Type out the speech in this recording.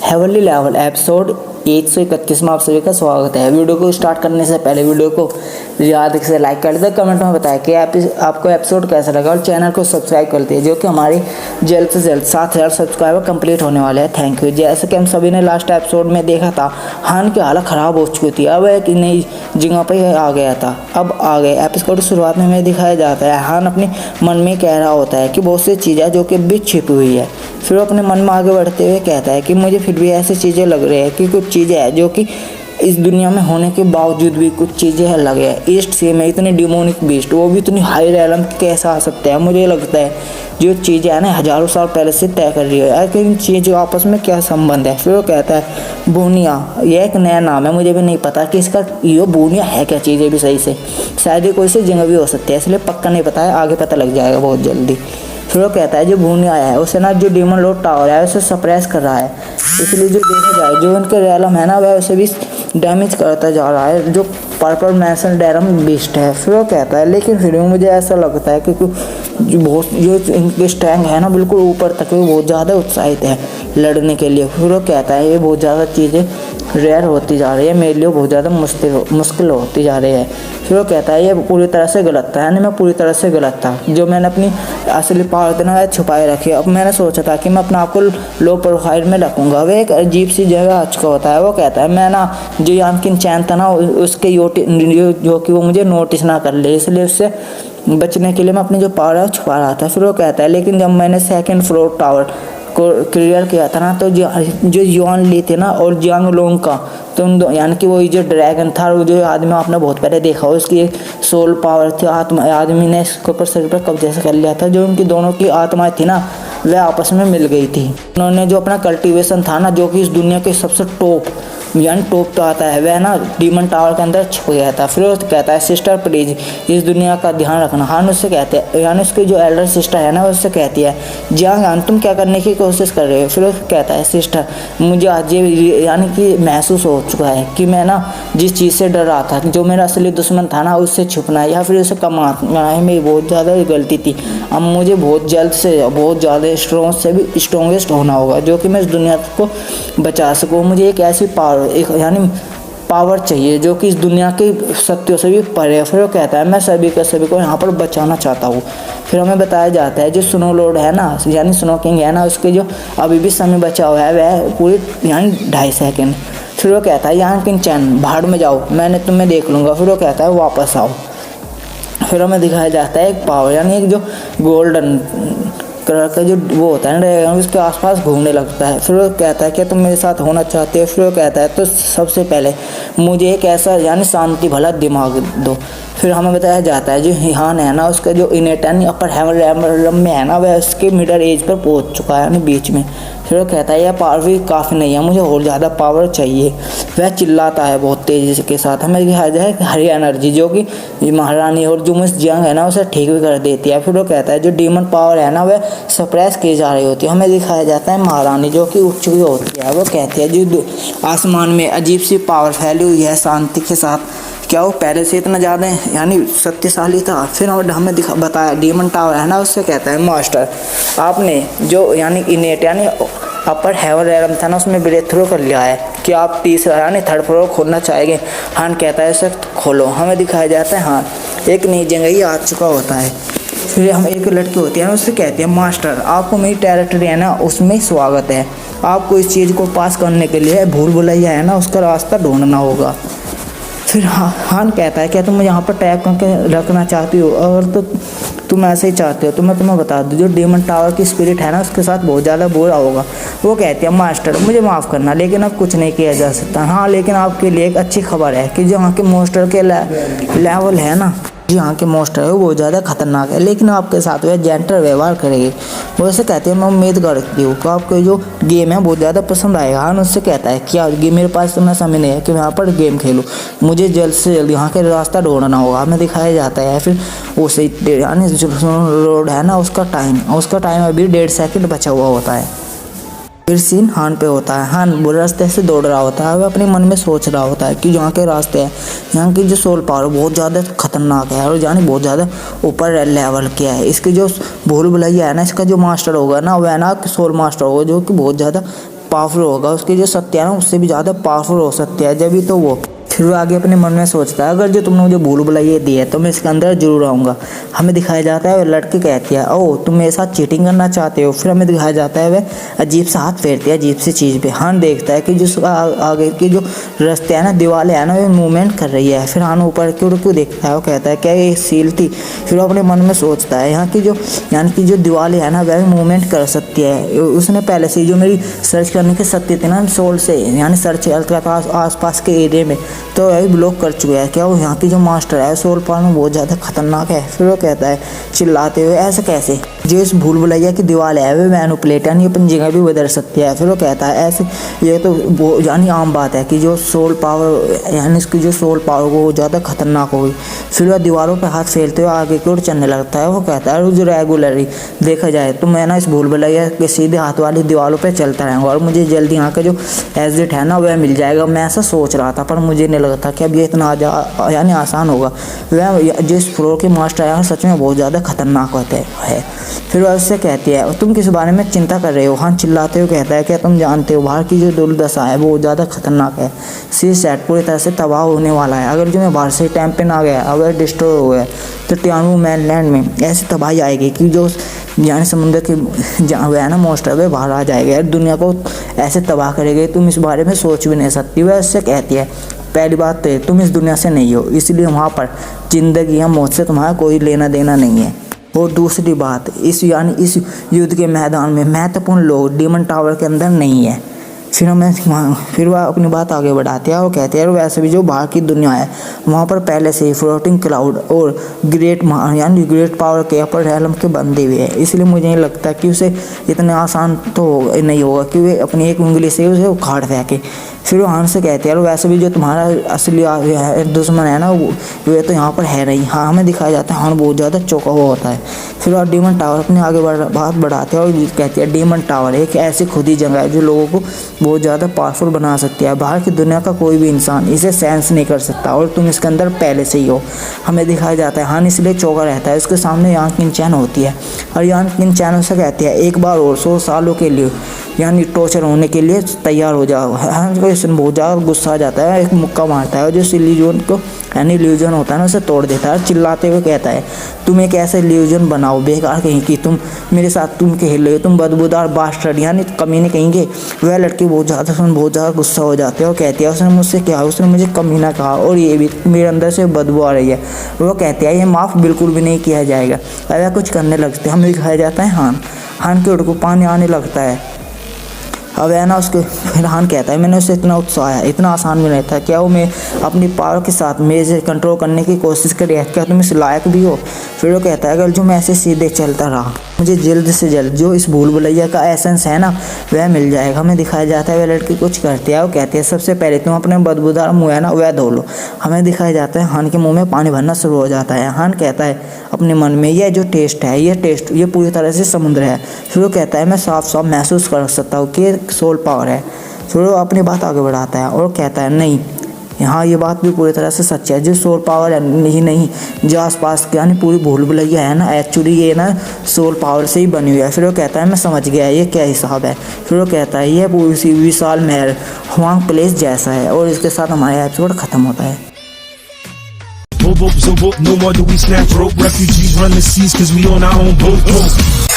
Heavenly level episode 131 में आप सभी का स्वागत है। वीडियो को स्टार्ट करने से पहले वीडियो को याद से लाइक कर दे, कमेंट में बताएं कि आपको एपिसोड कैसा लगा और चैनल को सब्सक्राइब कर दिए, जो कि हमारी जल्द से जल्द 7000 सब्सक्राइबर कंप्लीट होने वाले हैं। Thank you. जैसे कि हम सभी ने लास्ट एपिसोड में देखा था, हान की हालत ख़राब हो चुकी थी, अब एक नई जगह पर आ गया था। अब आ गए एपिसोड की शुरुआत में हमें दिखाया जाता है, हान अपने मन में कह रहा होता है कि बहुत सी चीज़ें जो कि बीच छिपी हुई है। फिर वो अपने मन में आगे बढ़ते हुए कहता है कि मुझे फिर भी ऐसी चीज़ें लग रही है कि कुछ चीज़ें हैं जो कि इस दुनिया में होने के बावजूद भी कुछ चीज़ें अलग है। ईस्ट से में इतनी डिमोनिक बीस्ट, वो भी इतनी हाई रैलम कैसा आ सकता है। मुझे लगता है जो चीज़ें हैं ना हज़ारों साल पहले से तय कर रही है यार, कि इन चीज़ों आपस में क्या संबंध है। फिर वो कहता है बोनिया, यह एक नया नाम है, मुझे भी नहीं पता कि इसका ये बोनिया है क्या चीज़ें भी सही से, शायद ये कोई सी जगह भी हो सकती है, इसलिए पक्का नहीं पता है, आगे पता लग जाएगा बहुत जल्दी। फिर वो कहता है जो भूनिया है उसे ना जो डीमन लॉर्ड टावर है उसे सप्रेस कर रहा है, इसलिए जो देखा जाए जो उनके रैलम है ना वह उसे भी डैमेज करता जा रहा है, जो पर्पल मैसन डैरम बीस्ट है। फिर वो कहता है लेकिन फिर भी मुझे ऐसा लगता है कि जो इनके स्ट्रेंथ है ना बिल्कुल ऊपर तक, वो बहुत ज़्यादा उत्साहित है लड़ने के लिए। फिर वो कहता है ये बहुत ज़्यादा चीज़ें रेयर होती जा रही है, मेरे लिए बहुत ज़्यादा मुश्किल होती जा रही है। फिर वो कहता है ये पूरी तरह से गलत था, यानी मैं पूरी तरह से गलत था, जो मैंने अपनी असली पावर ना छुपाए रखी। अब मैंने सोचा था कि मैं अपने आप को लो प्रोफाइल में रखूँगा, वह एक अजीब सी जगह आ चुका होता है। वो कहता है मैं ना जो यामकिन चैन था ना उसके जो कि वो मुझे नोटिस ना कर ले, इसलिए उससे बचने के लिए मैं अपनी जो पावर है छुपा रहा था। फिर वो कहता है लेकिन जब मैंने सेकंड फ्लोर टावर को क्लियर किया था ना, तो जो युआन ली थे ना और जियांग लोंग का, तो उन यानी कि वो जो ड्रैगन था, वो जो आदमी आपने बहुत पहले देखा हो, उसकी एक सोल पावर थी, आत्मा, आदमी ने इसके ऊपर शरीर पर कब्जे से कर लिया था। जो उनकी दोनों की आत्माएं थी ना वह आपस में मिल गई थी। उन्होंने जो अपना कल्टीवेशन था ना, जो कि इस दुनिया के सबसे टॉप यानी टॉप पे आता है, वह ना डीमन टावर के अंदर छुप गया था। फिर वो कहता है सिस्टर प्लीज इस दुनिया का ध्यान रखना। हान उससे कहते हैं, यानी उसकी जो एल्डर सिस्टर है ना उससे कहती है जियांग तुम क्या करने की कोशिश कर रहे हो। फिर वो कहता है सिस्टर मुझे आज ये यानी कि महसूस हो चुका है कि मैं ना जिस चीज़ से डर रहा था, जो मेरा असली दुश्मन था ना उससे छुपना है या फिर उसे कमाना है, मेरी बहुत ज़्यादा गलती थी। अब मुझे बहुत जल्द से बहुत ज़्यादा स्ट्रॉन्गेस्ट होना होगा, जो कि मैं इस दुनिया को बचा सकूँ। मुझे एक ऐसी पावर यानी पावर चाहिए जो कि इस दुनिया के सत्यों से भी परे। फिर वो कहता है मैं सभी को यहाँ पर बचाना चाहता हूँ। फिर हमें बताया जाता है जो स्नो लॉर्ड है ना यानी स्नो किंग है ना, उसके जो अभी भी समय बचा हुआ है वह पूरी यानी 2.5 सेकेंड। फिर वो कहता है यहाँ किन चैन भाड़ में जाओ, मैंने तुम्हें देख लूँगा। फिर वो कहता है वापस आओ। फिर हमें दिखाया जाता है एक पावर यानी एक जो गोल्डन कलर का जो वो होता है ना उसके आसपास घूमने लगता है। फिर वो कहता है क्या तुम मेरे साथ होना चाहते हो। फिर वो कहता है तो सबसे पहले मुझे एक ऐसा यानी शांति भला दिमाग दो। फिर हमें बताया जाता है जो हिहान है ना उसका जो इनेट यानी अपर हेवन में है ना वह उसके मिडल एज पर पहुंच चुका है यानी बीच में। फिर वो कहता है यह पावर भी काफ़ी नहीं है, मुझे और ज़्यादा पावर चाहिए। वह चिल्लाता है बहुत तेज़ी के साथ। हमें दिखाया जाए हरी एनर्जी जो कि महारानी और जो मिस जियांग है ना उसे ठीक भी कर देती है। फिर वो कहता है जो डीमन पावर है ना वह सप्रेस की जा रही होती है। हमें दिखाया जाता है महारानी जो कि उच्च भी होती है, वो कहती है जो आसमान में अजीब सी पावर फैली हुई है शांति के साथ, क्या वो पहले से इतना ज़्यादा यानी शक्तिशाली था। फिर हमें बताया डीमन टावर है ना उससे कहता है मास्टर आपने जो यानी इनेट यानी अपर हेवन रैलम था ना उसमें ब्रेक थ्रू कर लिया है, कि आप तीसरा यानी थर्ड फ्लोर खोलना चाहेंगे। हान कहता है इसे खोलो। हमें दिखाया जाता है हाँ एक नई जगह ही आ चुका होता है। फिर हम एक लड़की होती है ना उससे कहती है मास्टर आपको मेरी टेरिटरी है ना उसमें स्वागत है, आपको इस चीज़ को पास करने के लिए भूल भुलैया है ना उसका रास्ता ढूंढना होगा। फिर हान कहता है क्या तुम यहाँ पर टैग करके रखना चाहती हो, और तो तुम ऐसे ही चाहते हो तो मैं तुम्हें बता दूँ जो डीमन टावर की स्पिरिट है ना उसके साथ बहुत ज़्यादा बुरा होगा। वो कहती है मास्टर मुझे माफ़ करना लेकिन अब कुछ नहीं किया जा सकता। हाँ लेकिन आपके लिए एक अच्छी खबर है कि जो यहाँ के मोस्टर के लेवल है ना जो यहाँ के मोस्टर है वो बहुत ज़्यादा खतरनाक है, लेकिन आपके साथ वह जेंटल व्यवहार करेगी। वो ऐसे कहते हैं मैं उम्मीद करती हूँ कि आपको जो गेम है बहुत ज़्यादा पसंद आएगा। हाँ उससे कहता है क्या मेरे पास इतना समय नहीं है कि मैं यहाँ पर गेम खेलूँ, मुझे जल्द से जल्द यहाँ के रास्ता ढूंढना होगा। हमें दिखाया जाता है फिर उसे यानी जो रोड है ना उसका टाइम अभी 1.5 सेकेंड बचा हुआ होता है। फिर सीन हान पे होता है। हान बुरे रास्ते से दौड़ रहा होता है, वह अपने मन में सोच रहा होता है कि यहाँ के रास्ते हैं यहाँ की जो सोल पावर बहुत ज़्यादा खतरनाक है और यानी बहुत ज़्यादा ऊपर लेवल के है। इसकी जो भूल भुलैया है ना इसका जो मास्टर होगा ना वह ना सोल मास्टर होगा जो कि बहुत ज़्यादा पावरफुल होगा, उसके जो सत्य है ना उससे भी ज़्यादा पावरफुल हो सकती है। जब भी तो वो फिर वो आगे अपने मन में सोचता है अगर जो तुमने मुझे भूल भुलैया दी है तो मैं इसके अंदर जरूर आऊँगा। हमें दिखाया जाता है वह लड़की कहती है ओ तुम मेरे साथ चीटिंग करना चाहते हो। फिर हमें दिखाया जाता है वह अजीब सा हाथ फेरती है अजीब सी चीज़ पे। हान देखता है कि जो आगे की जो रास्ते है ना दीवारें है ना वो मूवमेंट कर रही है। फिर हान ऊपर क्यों देखता है, वो कहता है क्या ये सील थी। फिर वो अपने मन में सोचता है यहाँ की जो यानी कि जो दीवारें है ना वह भी मूवमेंट कर सकती है। उसने पहले से जो मेरी सर्च करने की सत्य थी ना सोल से यानी सर्च करता था आसपास के एरिया में तो वही ब्लॉक कर चुका है। क्या वो यहाँ की जो मास्टर है सोल पावर में बहुत ज़्यादा खतरनाक है। फिर वो कहता है चिल्लाते हुए ऐसा कैसे, जो इस भूल भुलैया की दीवार है वो मैनिपुलेट यानी अपनी जगह भी बदल सकती है। फिर वो कहता है ऐसे ये तो यानी आम बात है कि जो सोल पावर यानी इसकी जो सोल पावर वो ज़्यादा खतरनाक होगी। फिर वह दीवारों पर हाथ फेरते हुए आगे की ओर चलने लगता है। वो कहता है जो रेगुलरली देखा जाए तो मैं ना इस भूल भुलैया के सीधे हाथ वाली दीवारों पर चलता रहूँगा और मुझे जल्दी यहाँ का जो एग्जिट है ना वह मिल जाएगा। मैं ऐसा सोच रहा था पर मुझे नहीं लगता कि अब ये इतना यानी आसान होगा। वह जिस फ्लोर के मास्टर है सच में बहुत ज़्यादा खतरनाक होते हैं। फिर वह उससे कहती है तुम किस बारे में चिंता कर रहे हो। हाँ चिल्लाते हुए कहता है क्या तुम जानते हो बाहर की जो दुर्दशा है वो बहुत ज़्यादा खतरनाक है। सी सेट पूरी तरह से तबाह होने वाला है। अगर जो मैं बाहर से टाइम पे ना गया अगर डिस्ट्रॉय हो गया तो टियानू मैनलैंड में ऐसी तबाही आएगी कि जो यानी समुद्र की जहाँ वह है ना मोस्टर वे बाहर आ जाएगा और दुनिया को ऐसे तबाह करेगी तुम इस बारे में सोच भी नहीं सकती। वह उससे कहती है पहली बात तो तुम इस दुनिया से नहीं हो इसलिए वहाँ पर ज़िंदगी या मौत से तुम्हारा कोई लेना देना नहीं है। और दूसरी बात इस युद्ध के मैदान में महत्वपूर्ण लोग डीमन टावर के अंदर नहीं है। फिर वह अपनी बात आगे बढ़ाते हैं और कहते हैं वैसे भी जो बाहर की दुनिया है वहाँ पर पहले से ही फ्लोटिंग क्लाउड और यानी ग्रेट पावर के अपर रेलम के बंधे हुए हैं। इसलिए मुझे नहीं लगता कि उसे इतना आसान तो नहीं होगा कि वे अपनी एक उंगली से उसे उखाड़ फेंके। फिर वो हान से कहते हैं वैसे भी जो तुम्हारा असली दुश्मन है ना वे तो यहाँ पर है नहीं। हाँ हमें दिखाया जाता है हान बहुत ज़्यादा चौंका हुआ होता है। फिर वो डीमन टावर अपने आगे बात बढ़ाते हैं और कहते हैं डीमन टावर एक ऐसी खुदी जगह है जो लोगों को बहुत ज़्यादा पावरफुल बना सकती है। बाहर की दुनिया का कोई भी इंसान इसे सेंस नहीं कर सकता और तुम इसके अंदर पहले से ही हो। हमें दिखाया जाता है हान इसलिए चौंका रहता है। उसके सामने यान किन चैन होती है और यान किन चैन से कहती है एक बार और 100 सालों के लिए यानी टॉर्चर होने के लिए तैयार हो जाओ। हान को इसमें बहुत ज़्यादा गुस्सा आ जाता है, एक मुक्का मारता है और जो इल्यूजन को यानी इल्यूजन होता है ना उसे तोड़ देता है। चिल्लाते हुए कहता है तुम एक ऐसे इल्यूजन बनाओ बेकार कहीं की तुम मेरे साथ तुम खेल रहे तुम बदबूदार बास्टर्ड यानी कमीने कहेंगे। वह लड़की बहुत ज़्यादा गुस्सा हो जाती है और कहती है उसने मुझसे क्या उसने मुझे कमीना कहा और ये भी मेरे अंदर से बदबू आ रही है। वो कहती है ये माफ़ बिल्कुल भी नहीं किया जाएगा। वह कुछ करने लगते हमें दिखाया जाता है हान के ओर को पानी आने लगता है। अब है ना उसके फिर हान कहता है मैंने उससे इतना उत्साह है इतना आसान भी नहीं था। क्या वो मैं अपनी पावर के साथ मेरे कंट्रोल करने की कोशिश करी है, क्या तुम इस लायक भी हो। फिर वो कहता है अगर जो मैं ऐसे सीधे चलता रहा मुझे जल्द से जल्द जो इस भूल भुलैया का एसेंस है ना वह मिल जाएगा। हमें दिखाया जाता है वह लड़की कुछ करती है। वो कहती है सबसे पहले तुम अपने बदबूदार मुँह है ना वह धो लो। हमें दिखाया जाता है हान के मुँह में पानी भरना शुरू हो जाता है। हान कहता है अपने मन में यह जो टेस्ट है ये पूरी तरह से समुद्र है। फिर वो कहता है मैं साफ साफ महसूस कर सकता हूँ कि सोल पावर है। फिर वो अपनी बात आगे बढ़ाता है और कहता है नहीं यहाँ ये बात भी पूरी तरह से सच है। जो सोल पावर है नहीं जो आसपास यानी पूरी भूल भुलैया है ना एक्चुअली ये ना सोल पावर से ही बनी हुई है। फिर वो कहता है मैं समझ गया ये क्या हिसाब है। फिर वो कहता है ये पूरी विशाल महल हुआंग प्लेस जैसा है और इसके साथ हमारा एपिसोड खत्म होता है। No more do we snatch rope, refugees run the seas cause we on our own boat.